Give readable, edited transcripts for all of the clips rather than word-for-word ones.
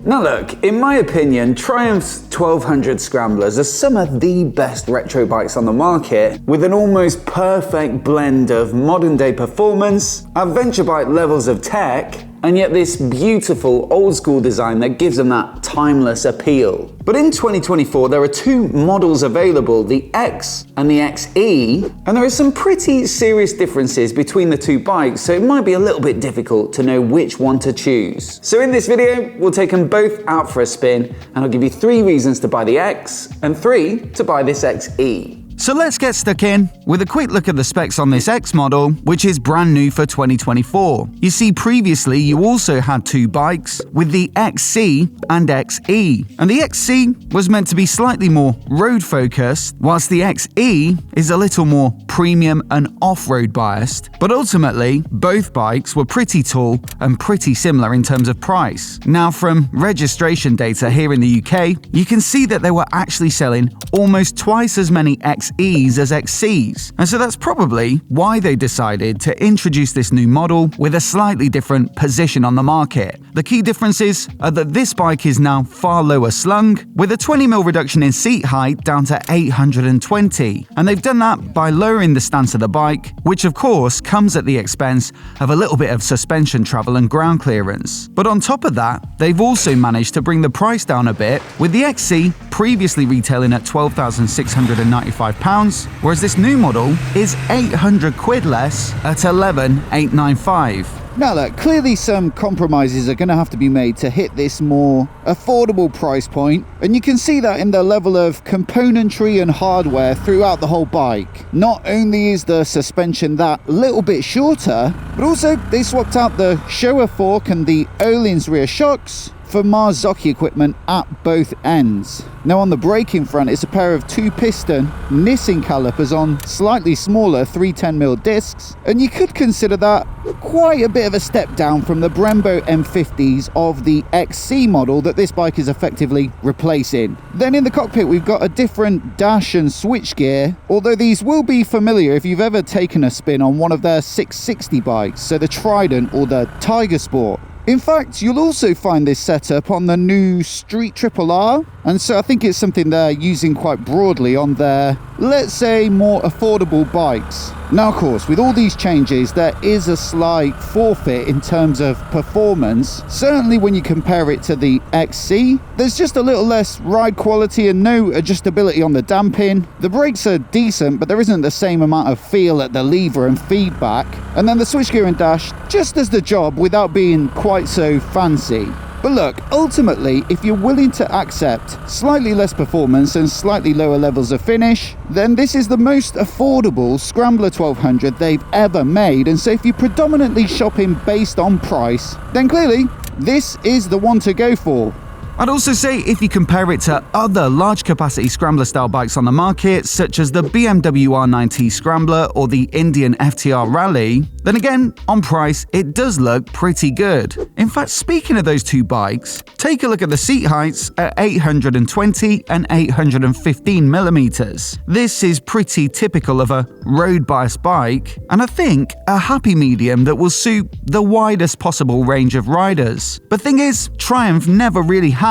Now look, in my opinion, Triumph's 1200 Scramblers are some of the best retro bikes on the market, with an almost perfect blend of modern day performance, adventure bike levels of tech, and yet this beautiful old school design that gives them that timeless appeal. But in 2024, there are two models available, the X and the XE, and there are some pretty serious differences between the two bikes, so it might be a little bit difficult to know which one to choose. So in this video, we'll take them both out for a spin, and I'll give you 3 reasons to buy the X and 3 to buy this XE. So let's get stuck in with a quick look at the specs on this X model, which is brand new for 2024. You see, previously you also had two bikes with the XC and XE, and the XC was meant to be slightly more road focused, whilst the XE is a little more premium and off-road biased. But ultimately, both bikes were pretty tall and pretty similar in terms of price. Now, from registration data here in the UK, you can see that they were actually selling almost twice as many XEs as XCs, and so that's probably why they decided to introduce this new model with a slightly different position on the market. The key differences are that this bike is now far lower slung, with a 20mm reduction in seat height down to 820, and they've done that by lowering the stance of the bike, which of course comes at the expense of a little bit of suspension travel and ground clearance. But on top of that, they've also managed to bring the price down a bit, with the XC previously retailing at £12,695, whereas this new model is £800 less at £11,895. Now look, clearly some compromises are going to have to be made to hit this more affordable price point, and you can see that in the level of componentry and hardware throughout the whole bike. Not only is the suspension that little bit shorter, but also they swapped out the Showa fork and the Öhlins rear shocks for Marzocchi equipment at both ends. Now on the braking front, it's a pair of 2-piston Nissin calipers on slightly smaller 310mm discs, and you could consider that quite a bit of a step down from the Brembo M50s of the XC model that this bike is effectively replacing. Then in the cockpit, we've got a different dash and switchgear, although these will be familiar if you've ever taken a spin on one of their 660 bikes, so the Trident or the Tiger Sport. In fact, you'll also find this setup on the new Street Triple R, and so I think it's something they're using quite broadly on their, let's say, more affordable bikes. Now, of course, with all these changes, there is a slight forfeit in terms of performance. Certainly when you compare it to the XC, there's just a little less ride quality and no adjustability on the damping. The brakes are decent, but there isn't the same amount of feel at the lever and feedback. And then the switchgear and dash just does the job without being quite so fancy. But look, ultimately, if you're willing to accept slightly less performance and slightly lower levels of finish, then this is the most affordable Scrambler 1200 they've ever made. And so if you're predominantly shopping based on price, then clearly this is the one to go for. I'd also say if you compare it to other large capacity Scrambler style bikes on the market, such as the BMW R9T Scrambler or the Indian FTR Rally, then again, on price, it does look pretty good. In fact, speaking of those two bikes, take a look at the seat heights at 820 and 815mm. This is pretty typical of a road biased bike, and I think a happy medium that will suit the widest possible range of riders. But thing is, Triumph never really had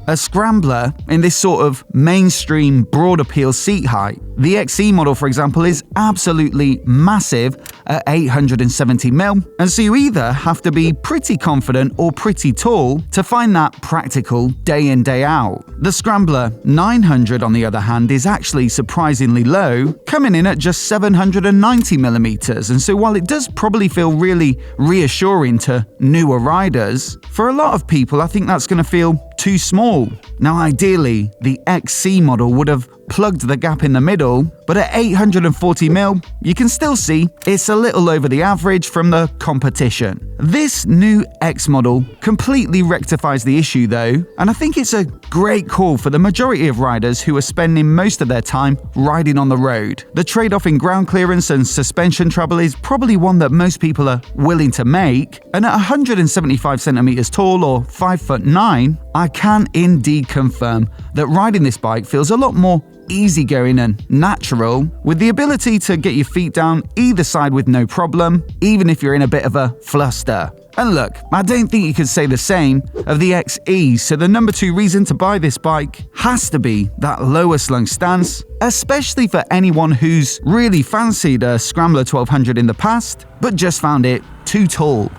a Scrambler in this sort of mainstream broad appeal seat height. The XE model, for example, is absolutely massive at 870mm, and so you either have to be pretty confident or pretty tall to find that practical day in, day out. The Scrambler 900, on the other hand, is actually surprisingly low, coming in at just 790mm, and so while it does probably feel really reassuring to newer riders, for a lot of people I think that's going to feel too small. Now ideally, the XC model would have plugged the gap in the middle, but at 840mm, you can still see it's a little over the average from the competition. This new X model completely rectifies the issue though, and I think it's a great call for the majority of riders who are spending most of their time riding on the road. The trade-off in ground clearance and suspension trouble is probably one that most people are willing to make, and at 175cm tall or 5'9", I can indeed confirm that riding this bike feels a lot more easygoing and natural, with the ability to get your feet down either side with no problem, even if you're in a bit of a fluster. And look, I don't think you could say the same of the XE, so the number 2 reason to buy this bike has to be that lower slung stance, especially for anyone who's really fancied a Scrambler 1200 in the past, but just found it too tall.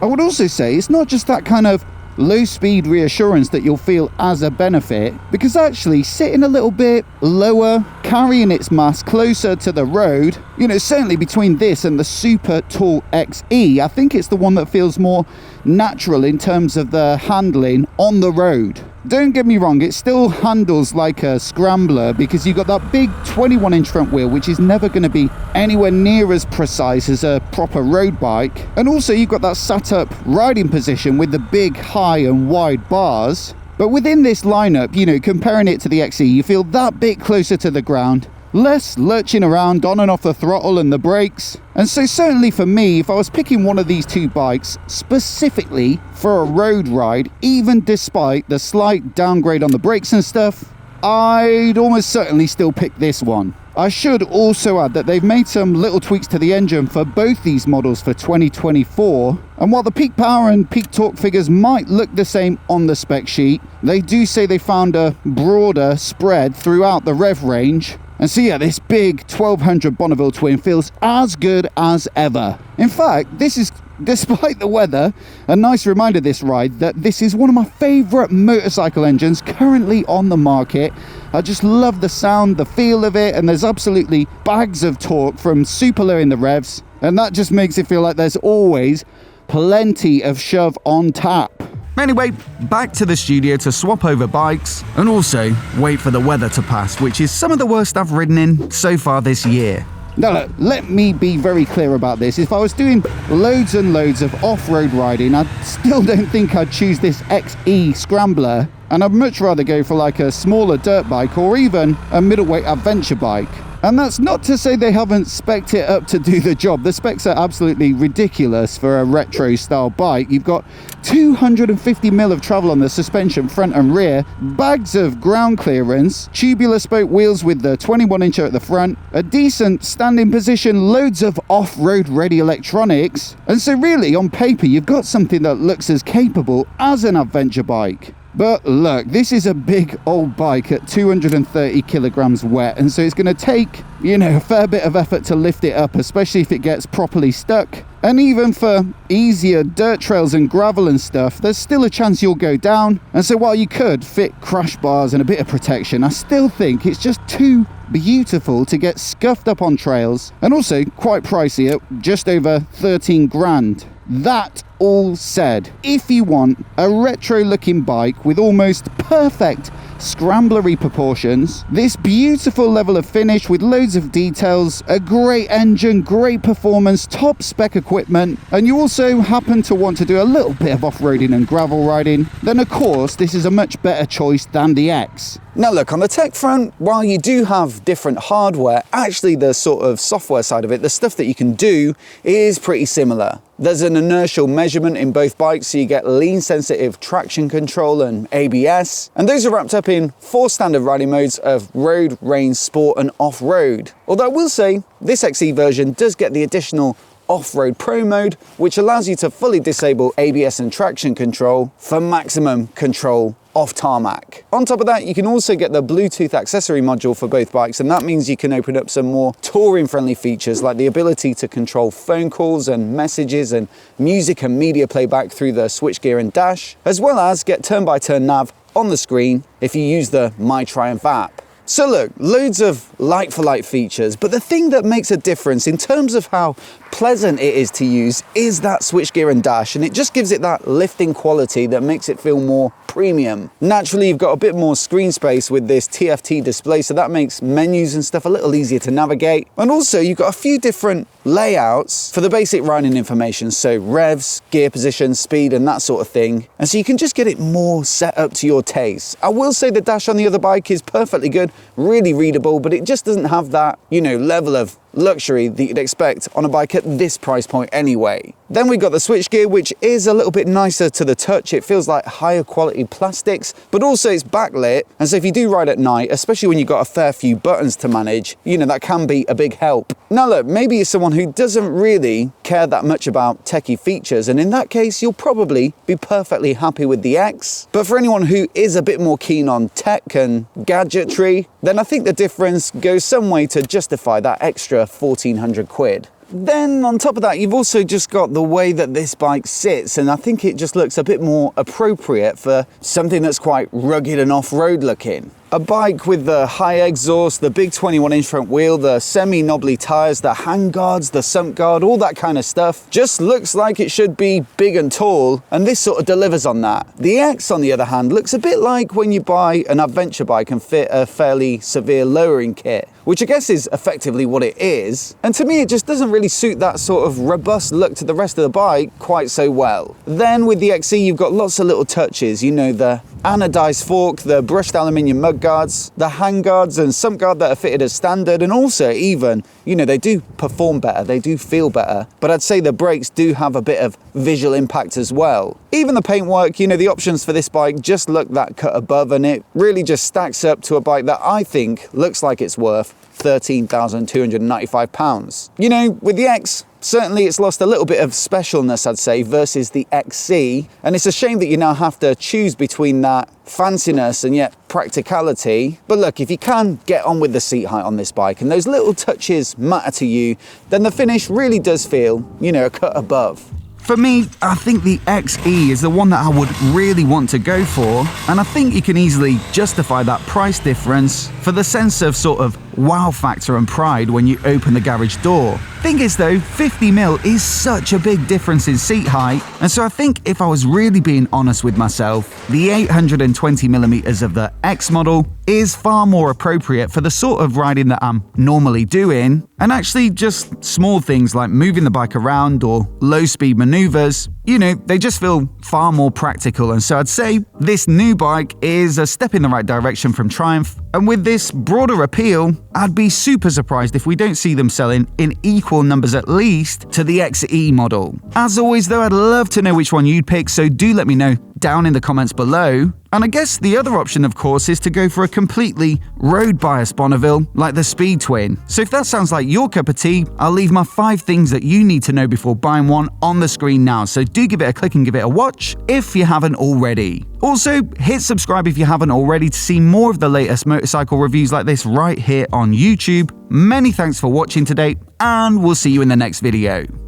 I would also say it's not just that kind of low speed reassurance that you'll feel as a benefit, because actually sitting a little bit lower, carrying its mass closer to the road, certainly between this and the super tall XE, I think it's the one that feels more natural in terms of the handling on the road. Don't get me wrong, it still handles like a Scrambler because you've got that big 21-inch front wheel, which is never going to be anywhere near as precise as a proper road bike. And also you've got that sat up riding position with the big high and wide bars. But within this lineup, comparing it to the XE, you feel that bit closer to the ground, less lurching around on and off the throttle and the brakes. And so certainly for me, if I was picking one of these two bikes specifically for a road ride, even despite the slight downgrade on the brakes and stuff, I'd almost certainly still pick this one. I should also add that they've made some little tweaks to the engine for both these models for 2024, and while the peak power and peak torque figures might look the same on the spec sheet, they do say they found a broader spread throughout the rev range. And so yeah, this big 1200 Bonneville twin feels as good as ever. In fact, this is, despite the weather, a nice reminder this ride that this is one of my favourite motorcycle engines currently on the market. I just love the sound, the feel of it, and there's absolutely bags of torque from super low in the revs, and that just makes it feel like there's always plenty of shove on tap. Anyway, back to the studio to swap over bikes and also wait for the weather to pass, which is some of the worst I've ridden in so far this year. Now look, let me be very clear about this. If I was doing loads and loads of off-road riding, I still don't think I'd choose this XE Scrambler, and I'd much rather go for like a smaller dirt bike or even a middleweight adventure bike. And that's not to say they haven't spec'd it up to do the job. The specs are absolutely ridiculous for a retro style bike. You've got 250mm of travel on the suspension front and rear, bags of ground clearance, tubular spoke wheels with the 21-incher at the front, a decent standing position, loads of off-road ready electronics. And so really on paper you've got something that looks as capable as an adventure bike. But look, this is a big old bike at 230 kilograms wet, and so it's going to take, a fair bit of effort to lift it up, especially if it gets properly stuck. And even for easier dirt trails and gravel and stuff, there's still a chance you'll go down. And so while you could fit crash bars and a bit of protection, I still think it's just too beautiful to get scuffed up on trails, and also quite pricey at just over 13 grand. That all said, if you want a retro looking bike with almost perfect scramblery proportions, this beautiful level of finish with loads of details, a great engine, great performance, top spec equipment, and you also happen to want to do a little bit of off-roading and gravel riding, then of course this is a much better choice than the X. Now look, on the tech front, while you do have different hardware, actually the sort of software side of it, the stuff that you can do is pretty similar. There's an inertial measurement in both bikes, so you get lean sensitive traction control and ABS, and those are wrapped up in 4 standard riding modes of road, range, sport and off-road. Although I will say, this XE version does get the additional Off-Road Pro mode, which allows you to fully disable ABS and traction control for maximum control off tarmac. On top of that, you can also get the Bluetooth accessory module for both bikes, and that means you can open up some more touring friendly features like the ability to control phone calls and messages and music and media playback through the switchgear and dash, as well as get turn-by-turn nav on the screen if you use the My Triumph app. So look, loads of like-for-like features, but the thing that makes a difference in terms of how pleasant it is to use is that switchgear and dash, and it just gives it that lifting quality that makes it feel more premium. Naturally, you've got a bit more screen space with this TFT display, so that makes menus and stuff a little easier to navigate. And also, you've got a few different layouts for the basic riding information, so revs, gear position, speed, and that sort of thing. And so you can just get it more set up to your taste. I will say the dash on the other bike is perfectly good, really readable, but it just doesn't have that, level of luxury that you'd expect on a bike at this price point anyway. Then we got the switchgear, which is a little bit nicer to the touch. It feels like higher quality plastics, but also it's backlit. And so if you do ride at night, especially when you've got a fair few buttons to manage, you know, that can be a big help. Now look, maybe you're someone who doesn't really care that much about techie features, and in that case, you'll probably be perfectly happy with the X. But for anyone who is a bit more keen on tech and gadgetry, then I think the difference goes some way to justify that extra 1,400 quid. Then on top of that, you've also just got the way that this bike sits, and I think it just looks a bit more appropriate for something that's quite rugged and off-road looking. A bike with the high exhaust, the big 21-inch front wheel, the semi-knobbly tyres, the handguards, the sump guard, all that kind of stuff just looks like it should be big and tall, and this sort of delivers on that. The X, on the other hand, looks a bit like when you buy an adventure bike and fit a fairly severe lowering kit, which I guess is effectively what it is. And to me, it just doesn't really suit that sort of robust look to the rest of the bike quite so well. Then with the XE, you've got lots of little touches, you know, the anodized fork, the brushed aluminium mud guards, the handguards and sump guard that are fitted as standard, and also even, you know, they do perform better, they do feel better, but I'd say the brakes do have a bit of visual impact as well. Even the paintwork, you know, the options for this bike just look that cut above, and it really just stacks up to a bike that I think looks like it's worth £13,295. You know, with the X, certainly it's lost a little bit of specialness, I'd say, versus the XC, and it's a shame that you now have to choose between that fanciness and yet practicality. But look, if you can get on with the seat height on this bike and those little touches matter to you, then the finish really does feel, you know, a cut above. For me, I think the XE is the one that I would really want to go for, and I think you can easily justify that price difference for the sense of sort of wow factor and pride when you open the garage door. Thing is though, 50mm is such a big difference in seat height, and so I think if I was really being honest with myself, the 820mm of the X model is far more appropriate for the sort of riding that I'm normally doing, and actually just small things like moving the bike around or low speed maneuvers, you know, they just feel far more practical. And so I'd say this new bike is a step in the right direction from Triumph, and with this broader appeal, I'd be super surprised if we don't see them selling in equal numbers at least to the XE model. As always though, I'd love to know which one you'd pick, so do let me know down in the comments below. And I guess the other option, of course, is to go for a completely road-biased Bonneville like the Speed Twin. So if that sounds like your cup of tea, I'll leave my 5 things that you need to know before buying one on the screen now, so do give it a click and give it a watch if you haven't already. Also, hit subscribe if you haven't already to see more of the latest motorcycle reviews like this right here on YouTube. Many thanks for watching today, and we'll see you in the next video.